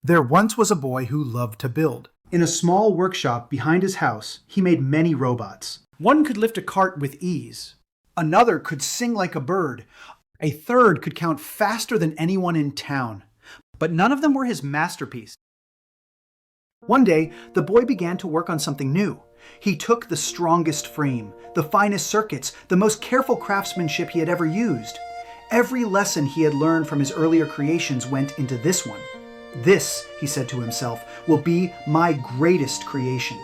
There once was a boy who loved to build. In a small workshop behind his house, he made many robots. One could lift a cart with ease. Another could sing like a bird. A third could count faster than anyone in town. But none of them were his masterpiece. One day, the boy began to work on something new. He took the strongest frame, the finest circuits, the most careful craftsmanship he had ever used. Every lesson he had learned from his earlier creations went into this one. This, he said to himself, will be my greatest creation.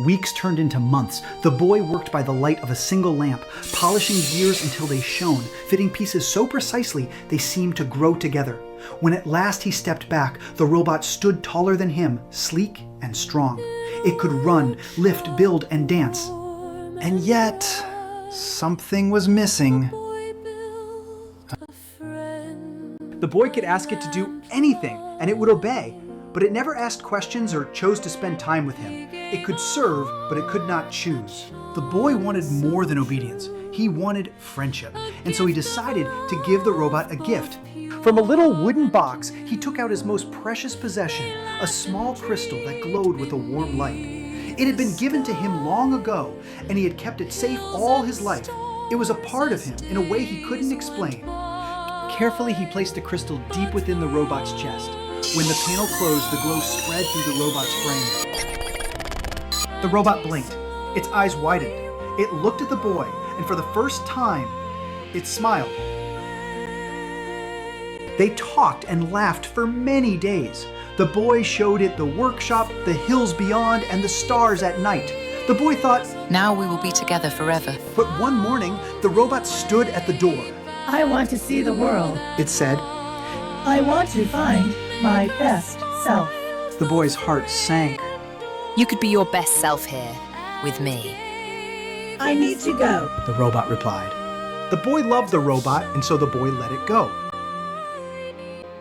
Weeks turned into months. The boy worked by the light of a single lamp, polishing gears until they shone, fitting pieces so precisely they seemed to grow together. When at last he stepped back, the robot stood taller than him, sleek and strong. It could run, lift, build, and dance. And yet, something was missing. The boy could ask it to do anything, and it would obey, but it never asked questions or chose to spend time with him. It could serve, but it could not choose. The boy wanted more than obedience. He wanted friendship, and so he decided to give the robot a gift. From a little wooden box, he took out his most precious possession, a small crystal that glowed with a warm light. It had been given to him long ago, and he had kept it safe all his life. It was a part of him in a way he couldn't explain. Carefully, he placed the crystal deep within the robot's chest. When the panel closed, the glow spread through the robot's brain. The robot blinked. Its eyes widened. It looked at the boy, and for the first time, it smiled. They talked and laughed for many days. The boy showed it the workshop, the hills beyond, and the stars at night. The boy thought, now we will be together forever. But one morning, the robot stood at the door. I want to see the world. It said, I want to find my best self. The boy's heart sank. You could be your best self here, with me. I need to go, the robot replied. The boy loved the robot, and so the boy let it go.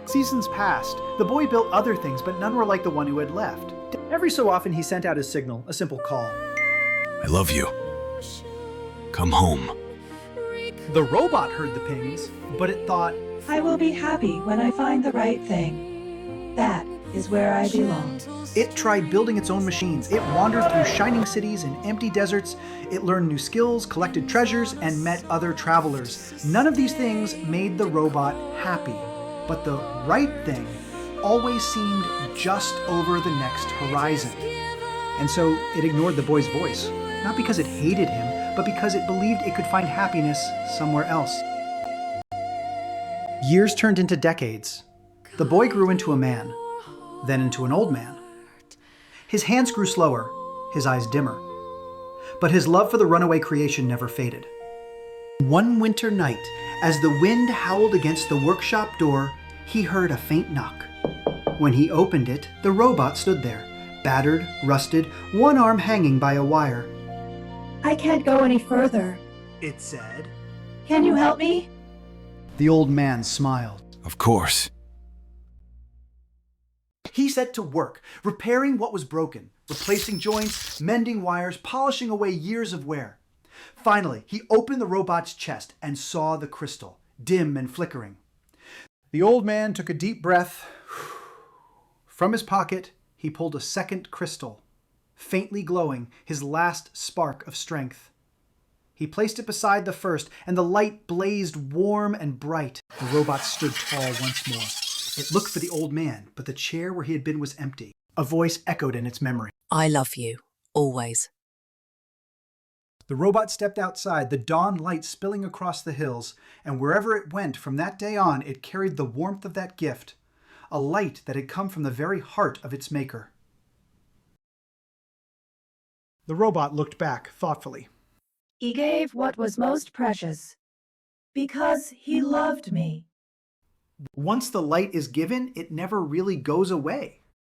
Seasons passed. The boy built other things, but none were like the one who had left. Every so often, he sent out his signal, a simple call. I love you. Come home. The robot heard the pings, but it thought, I will be happy when I find the right thing. That is where I belong. It tried building its own machines. It wandered through shining cities and empty deserts. It learned new skills, collected treasures, and met other travelers. None of these things made the robot happy, but the right thing always seemed just over the next horizon. And so it ignored the boy's voice, not because it hated him, but because it believed it could find happiness somewhere else. Years turned into decades. The boy grew into a man, then into an old man. His hands grew slower, his eyes dimmer. But his love for the runaway creation never faded. One winter night, as the wind howled against the workshop door, he heard a faint knock. When he opened it, the robot stood there, battered, rusted, one arm hanging by a wire. I can't go any further, it said. Can you help me? The old man smiled. Of course. He set to work, repairing what was broken, replacing joints, mending wires, polishing away years of wear. Finally, he opened the robot's chest and saw the crystal, dim and flickering. The old man took a deep breath. From his pocket, he pulled a second crystal, faintly glowing, his last spark of strength. He placed it beside the first, and the light blazed warm and bright. The robot stood tall once more. It looked for the old man, but the chair where he had been was empty. A voice echoed in its memory. I love you, always. The robot stepped outside, the dawn light spilling across the hills, and wherever it went from that day on, it carried the warmth of that gift, a light that had come from the very heart of its maker. The robot looked back thoughtfully. He gave what was most precious, because he loved me. Once the light is given, it never really goes away.